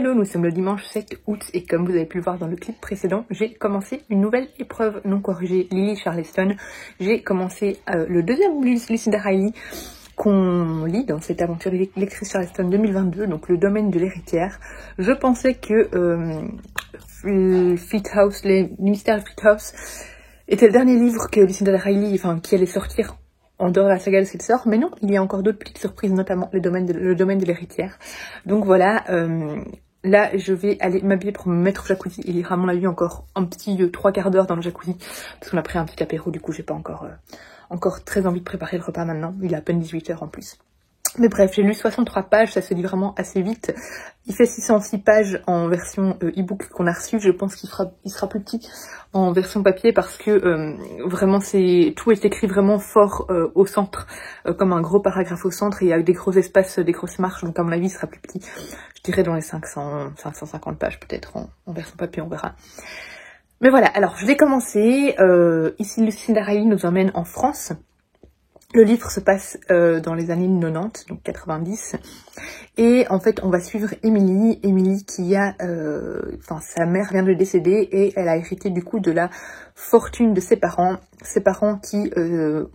Hello, nous sommes le dimanche 7 août et comme vous avez pu le voir dans le clip précédent, j'ai commencé une nouvelle épreuve non corrigée Lily Charleston. J'ai commencé le deuxième Lucinda Riley qu'on lit dans cette aventure lectrice Charleston 2022, donc le domaine de l'héritière. Je pensais que les mystères de Fleet House était le dernier livre que Lucinda Riley, qui allait sortir en dehors de la saga de cette sort, mais non, il y a encore d'autres petites surprises, notamment le domaine de l'héritière. Donc voilà, là je vais aller m'habiller pour me mettre au jacuzzi. Il ira à mon avis encore un petit 3/4 d'heure dans le jacuzzi, parce qu'on a pris un petit apéro, du coup j'ai pas encore très envie de préparer le repas maintenant, il est à peine 18 h en plus. Mais bref, j'ai lu 63 pages, ça se lit vraiment assez vite. Il fait 606 pages en version e-book qu'on a reçu. Je pense qu'il sera plus petit en version papier parce que vraiment tout est écrit vraiment fort au centre, comme un gros paragraphe au centre, et il y a des gros espaces, des grosses marches, donc à mon avis il sera plus petit. Je dirais dans les 550 pages peut-être en version papier, on verra. Mais voilà, alors je vais commencer. Ici Lucinda Riley nous emmène en France. Le livre se passe dans les années 90, donc 90, et en fait on va suivre Emily qui a, sa mère vient de décéder et elle a hérité du coup de la fortune de ses parents qui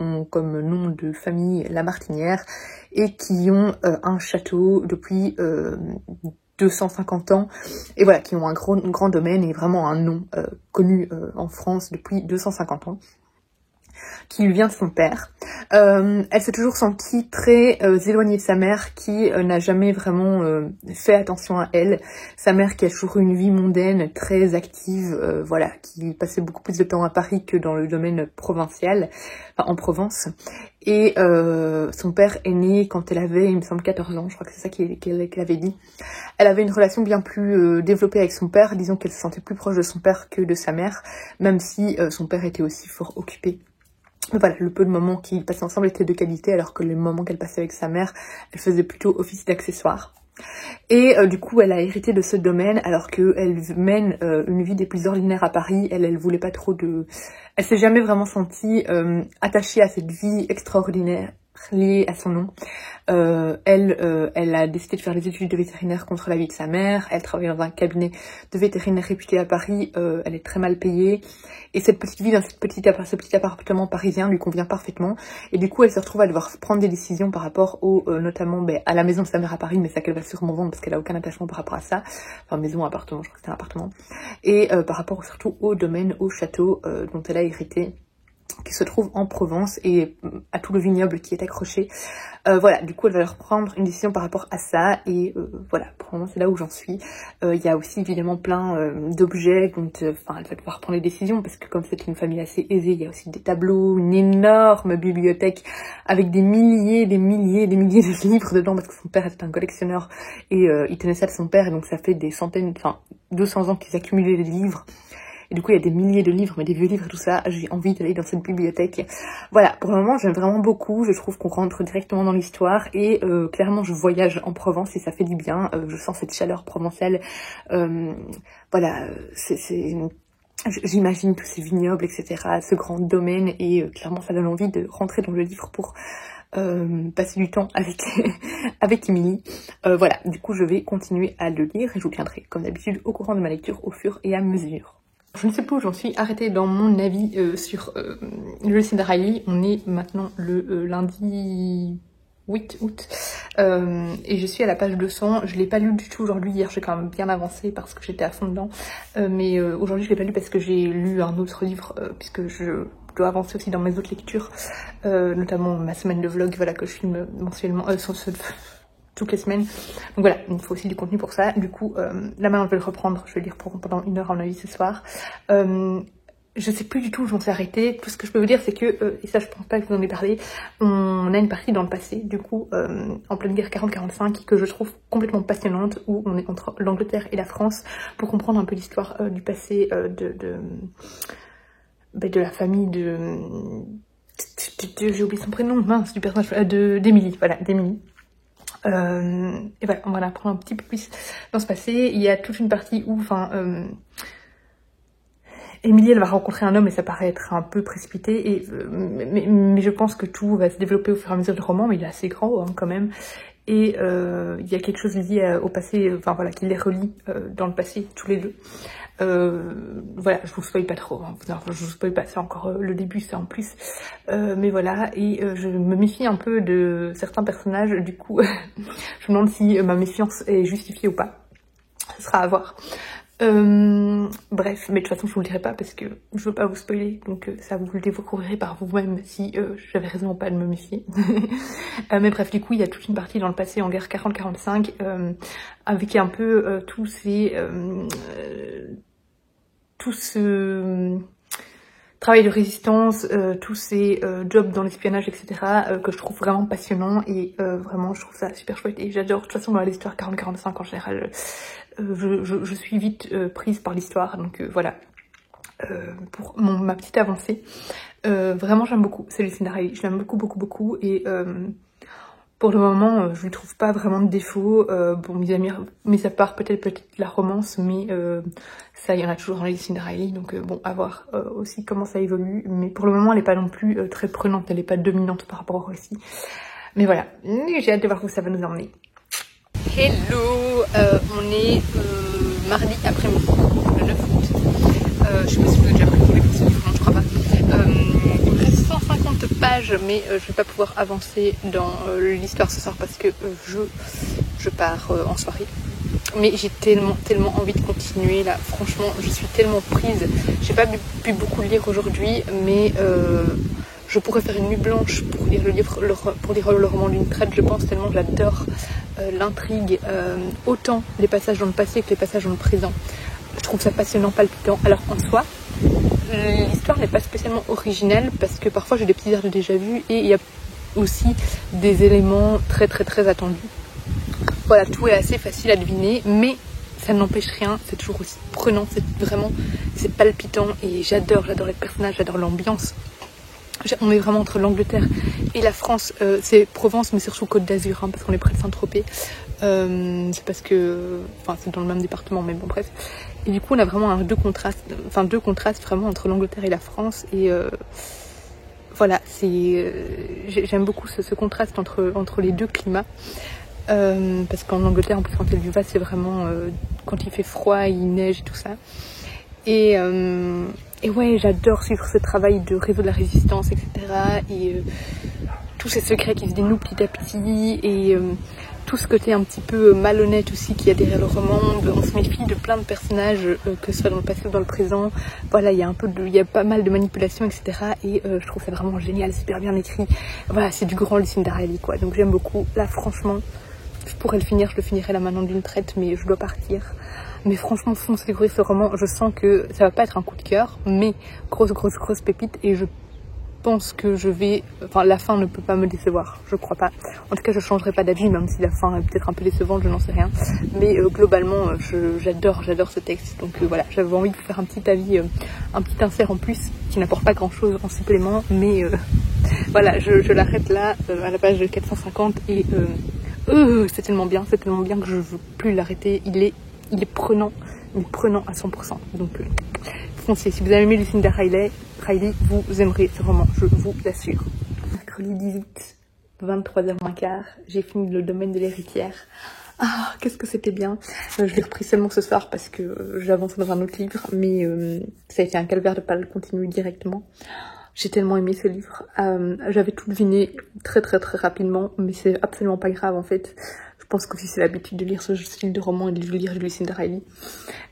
ont comme nom de famille la Martinière et qui ont un château depuis 250 ans, et voilà, qui ont un grand domaine et vraiment un nom connu en France depuis 250 ans. Qui lui vient de son père. Elle s'est toujours sentie très éloignée de sa mère, qui n'a jamais vraiment fait attention à elle. Sa mère qui a toujours eu une vie mondaine, très active, voilà, qui passait beaucoup plus de temps à Paris que dans le domaine provincial, en Provence. Et son père est né quand elle avait, il me semble, 14 ans, je crois que c'est ça qu'elle avait dit. Elle avait une relation bien plus développée avec son père, disons qu'elle se sentait plus proche de son père que de sa mère, même si son père était aussi fort occupé. Voilà, le peu de moments qu'ils passaient ensemble étaient de qualité, alors que les moments qu'elle passait avec sa mère, elle faisait plutôt office d'accessoire. Et du coup, elle a hérité de ce domaine, alors qu'elle mène une vie des plus ordinaires à Paris. Elle voulait pas trop de... Elle s'est jamais vraiment sentie attachée à cette vie extraordinaire liée à son nom. Elle a décidé de faire des études de vétérinaire contre l'avis de sa mère. Elle travaille dans un cabinet de vétérinaire réputé à Paris. Elle est très mal payée. Et cette petite vie dans ce petit appartement parisien lui convient parfaitement. Et du coup, elle se retrouve à devoir prendre des décisions par rapport notamment à la maison de sa mère à Paris, mais ça qu'elle va sûrement vendre parce qu'elle a aucun attachement par rapport à ça. Enfin, maison, appartement, je crois que c'est un appartement. Et par rapport surtout au domaine, au château dont elle a hérité, qui se trouve en Provence, et à tout le vignoble qui est accroché. Voilà, du coup elle va leur prendre une décision par rapport à ça, et voilà, pour le moment c'est là où j'en suis. Il y a aussi évidemment plein d'objets dont elle va devoir prendre les décisions, parce que comme c'est une famille assez aisée, il y a aussi des tableaux, une énorme bibliothèque avec des milliers de livres dedans, parce que son père était un collectionneur, et il tenait ça de son père, et donc ça fait des centaines, 200 ans qu'ils accumulaient des livres. Et du coup, il y a des milliers de livres, mais des vieux livres et tout ça. J'ai envie d'aller dans cette bibliothèque. Voilà, pour le moment, j'aime vraiment beaucoup. Je trouve qu'on rentre directement dans l'histoire. Et clairement, je voyage en Provence et ça fait du bien. Je sens cette chaleur provençale. Voilà, j'imagine tous ces vignobles, etc. Ce grand domaine. Et clairement, ça donne envie de rentrer dans le livre pour passer du temps avec Emily. Voilà, du coup, je vais continuer à le lire et je vous tiendrai, comme d'habitude, au courant de ma lecture au fur et à mesure. Je ne sais plus où j'en suis arrêtée dans mon avis sur Lucinda Riley. On est maintenant le lundi 8 août et je suis à la page 200. Je l'ai pas lu du tout aujourd'hui. Hier j'ai quand même bien avancé parce que j'étais à fond dedans, mais aujourd'hui je l'ai pas lu parce que j'ai lu un autre livre, puisque je dois avancer aussi dans mes autres lectures, notamment ma semaine de vlog, voilà, que je filme mensuellement, toutes les semaines. Donc voilà, il faut aussi du contenu pour ça. Du coup, là maintenant je vais le reprendre, je vais lire pendant 1 heure à mon avis ce soir. Je sais plus du tout où j'en suis arrêtée. Tout ce que je peux vous dire, c'est que, et ça je pense pas que vous en ai parlé, on a une partie dans le passé, du coup, en pleine guerre 40-45, que je trouve complètement passionnante, où on est entre l'Angleterre et la France, pour comprendre un peu l'histoire du passé de la famille j'ai oublié son prénom, mince, du personnage, d'Emily, voilà, d'Emily. Et voilà, on va en apprendre un petit peu plus dans ce passé. Il y a toute une partie où, Emily, elle va rencontrer un homme et ça paraît être un peu précipité, mais je pense que tout va se développer au fur et à mesure du roman, mais il est assez grand quand même. et il y a quelque chose lié au passé, enfin voilà, qui les relie dans le passé tous les deux. Voilà, je vous spoil pas trop, hein. Non, je vous spoil pas, c'est encore le début, c'est en plus, mais voilà, et je me méfie un peu de certains personnages, du coup je me demande si ma méfiance est justifiée ou pas, ce sera à voir. Bref, mais de toute façon je vous le dirai pas parce que je veux pas vous spoiler, donc ça vous le découvrirez par vous-même si j'avais raison ou pas de me méfier. Mais bref, du coup il y a toute une partie dans le passé en guerre 40-45 avec un peu tout ce travail de résistance, tous ces jobs dans l'espionnage, etc. Que je trouve vraiment passionnant et vraiment je trouve ça super chouette et j'adore. De toute façon dans l'histoire 40-45 en général, je suis vite prise par l'histoire, donc voilà. Pour ma petite avancée, vraiment j'aime beaucoup Lucinda Riley, je l'aime beaucoup beaucoup beaucoup et pour le moment je lui trouve pas vraiment de défaut, bon mis à part peut-être la romance, mais ça il y en a toujours dans Lucinda Riley, donc bon à voir aussi comment ça évolue, mais pour le moment elle est pas non plus très prenante, elle est pas dominante par rapport au récit, mais voilà, j'ai hâte de voir où ça va nous emmener. Hello, on est mardi après-midi, le 9 août. Je sais pas si vous avez déjà pris le livre, non, je crois pas. Il me reste 150 pages, mais je vais pas pouvoir avancer dans l'histoire ce soir parce que je pars en soirée. Mais j'ai tellement envie de continuer là, franchement, je suis tellement prise. J'ai pas pu beaucoup lire aujourd'hui, mais je pourrais faire une nuit blanche pour lire le roman d'une traite, je pense, tellement j'adore l'intrigue, autant les passages dans le passé que les passages dans le présent. Je trouve ça passionnant, palpitant. Alors en soi, l'histoire n'est pas spécialement originelle parce que parfois j'ai des petits airs de déjà vu et il y a aussi des éléments très attendus. Voilà, tout est assez facile à deviner, mais ça n'empêche rien, c'est toujours aussi prenant, c'est palpitant et j'adore les personnages, j'adore l'ambiance. On est vraiment entre l'Angleterre et la France, c'est Provence mais surtout Côte d'Azur, hein, parce qu'on est près de Saint-Tropez. C'est parce que, enfin c'est dans le même département, mais bon bref. Et du coup on a vraiment deux contrastes vraiment entre l'Angleterre et la France et voilà, j'aime beaucoup ce contraste entre les deux climats. Parce qu'en Angleterre en plus quand elle du va c'est vraiment quand il fait froid, il neige et tout ça. Et ouais, j'adore suivre ce travail de réseau de la résistance, etc. Et tous ces secrets qui se dénouent petit à petit et tout ce côté un petit peu malhonnête aussi qu'il y a derrière le roman. On se méfie de plein de personnages, que ce soit dans le passé ou dans le présent. Voilà, il y a pas mal de manipulations, etc. Et je trouve ça vraiment génial, super bien écrit. Voilà, c'est du grand Lucinda Riley, quoi. Donc j'aime beaucoup. Là, franchement, je pourrais le finir, je le finirai là maintenant d'une traite, mais je dois partir. Mais franchement, foncez découvrir ce roman. Je sens que ça va pas être un coup de cœur, mais grosse pépite. Et je pense que la fin ne peut pas me décevoir. Je crois pas. En tout cas, je changerai pas d'avis, même si la fin est peut-être un peu décevante, je n'en sais rien. Mais globalement, j'adore ce texte. Donc voilà, j'avais envie de vous faire un petit avis, un petit insert en plus, qui n'apporte pas grand-chose en supplément. Mais voilà, je l'arrête là, à la page 450. Et c'est tellement bien que je veux plus l'arrêter. Il est prenant, mais prenant à 100%. Donc foncez, si vous avez aimé Lucinda Riley, vous aimerez ce roman, je vous l'assure. Mercredi 18, 23h15, j'ai fini Le Domaine de l'Héritière. Ah, qu'est-ce que c'était bien. Je l'ai repris seulement ce soir parce que j'avance dans un autre livre, mais ça a été un calvaire de pas le continuer directement. J'ai tellement aimé ce livre. J'avais tout deviné très rapidement, mais c'est absolument pas grave en fait. Je pense que c'est l'habitude de lire ce style de roman et de lire Lucinda Riley.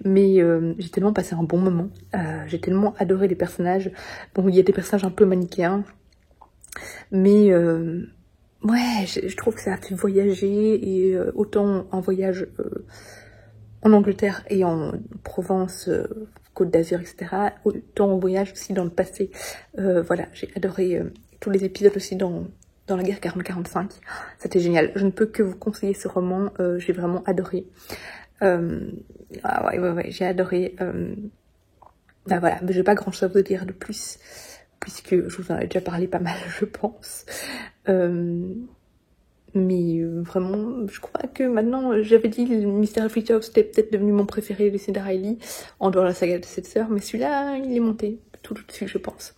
Mais j'ai tellement passé un bon moment. J'ai tellement adoré les personnages. Bon, il y a des personnages un peu manichéens. Mais ouais, je trouve que ça a fait voyager. Et autant un voyage en Angleterre et en Provence, Côte d'Azur, etc. Autant un voyage aussi dans le passé. Voilà, j'ai adoré tous les épisodes aussi dans la guerre 40-45, c'était génial. Je ne peux que vous conseiller ce roman, j'ai vraiment adoré. Ouais, j'ai adoré. Bah voilà, mais j'ai pas grand chose à vous dire de plus, puisque je vous en ai déjà parlé pas mal, je pense. Mais vraiment, je crois que maintenant, j'avais dit Mystère Treehouse c'était peut-être devenu mon préféré, Lucinda Riley, en dehors de la saga de cette sœur, mais celui-là, il est monté tout dessus, je pense.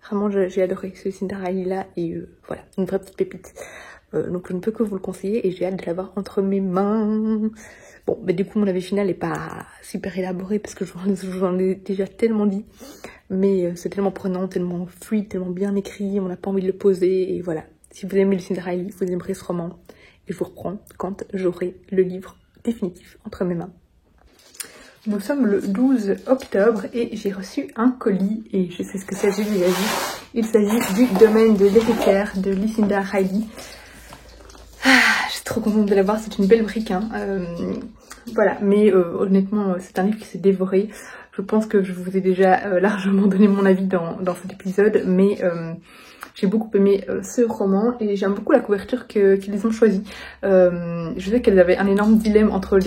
Vraiment, j'ai adoré ce Lucinda Riley là, et voilà, une vraie petite pépite. donc je ne peux que vous le conseiller et j'ai hâte de l'avoir entre mes mains. Bon, mais du coup mon avis final n'est pas super élaboré parce que je vous en ai déjà tellement dit, mais c'est tellement prenant, tellement fluide, tellement bien écrit, on n'a pas envie de le poser, et voilà. Si vous aimez Lucinda Riley, vous aimerez ce roman, et je vous reprends quand j'aurai le livre définitif entre mes mains. Nous sommes le 12 octobre et j'ai reçu un colis et je sais ce que c'est, j'ai déjà vu. Il s'agit du domaine de l'héritière de Lucinda Riley. Je suis trop contente de l'avoir, c'est une belle brique, hein. Voilà, mais honnêtement, c'est un livre qui s'est dévoré. Je pense que je vous ai déjà largement donné mon avis dans cet épisode, mais j'ai beaucoup aimé ce roman et j'aime beaucoup la couverture qu'ils ont choisie. Je sais qu'elles avaient un énorme dilemme entre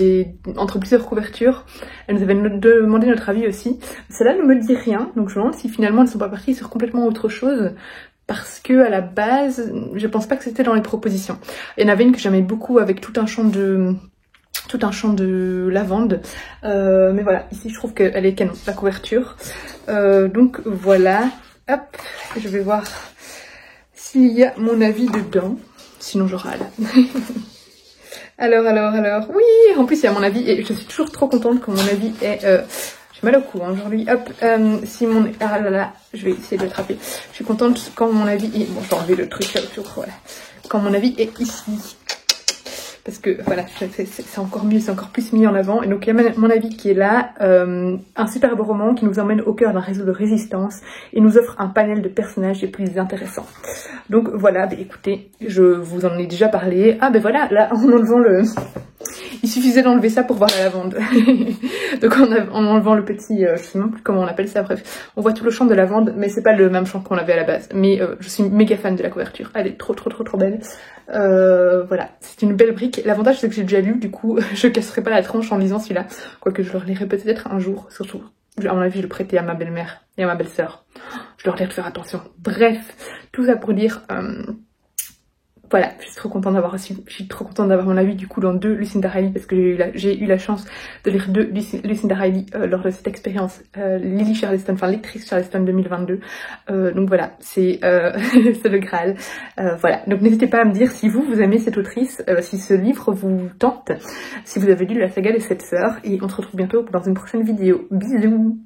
plusieurs couvertures. Elles nous avaient demandé notre avis aussi. Celle-là ne me dit rien, donc je me demande si finalement elles ne sont pas parties sur complètement autre chose. Parce que à la base, je pense pas que c'était dans les propositions. Il y en avait une que j'aimais beaucoup avec tout un champ de lavande. Mais voilà, ici je trouve qu'elle est canon, la couverture. Donc voilà, hop, je vais voir s'il y a mon avis dedans. Sinon je râle. alors, oui, en plus il y a mon avis et je suis toujours trop contente que mon avis est... J'ai mal au cou hein, aujourd'hui, hop, si mon... Ah là là, je vais essayer de l'attraper. Je suis contente quand mon avis est... Bon, je vais enlever le truc là autour, voilà. Quand mon avis est ici. Parce que voilà, c'est encore mieux, c'est encore plus mis en avant. Et donc il y a mon avis qui est là, un superbe roman qui nous emmène au cœur d'un réseau de résistance et nous offre un panel de personnages les plus intéressants. Donc voilà, bah, écoutez, je vous en ai déjà parlé. Ah ben voilà, là en enlevant le... Il suffisait d'enlever ça pour voir la lavande. Donc en enlevant le petit, je sais même plus comment on appelle ça, bref. On voit tout le champ de lavande, mais c'est pas le même champ qu'on avait à la base. Mais je suis méga fan de la couverture. Elle est trop belle. Voilà, c'est une belle brique. L'avantage c'est que j'ai déjà lu, du coup je casserai pas la tranche en lisant celui-là. Quoique je le relirai peut-être un jour, surtout. À mon avis, je le prêtais à ma belle-mère et à ma belle-sœur. Je leur dirai de faire attention. Bref, tout ça pour dire... Voilà, je suis trop contente d'avoir mon avis du coup dans 2 Lucinda Riley parce que j'ai eu la chance de lire 2 Lucinda Riley lors de cette expérience Lily Charleston, enfin lectrice Charleston 2022. Donc voilà, c'est c'est le Graal. Voilà, donc n'hésitez pas à me dire si vous aimez cette autrice, si ce livre vous tente, si vous avez lu la saga des 7 sœurs et on se retrouve bientôt dans une prochaine vidéo. Bisous.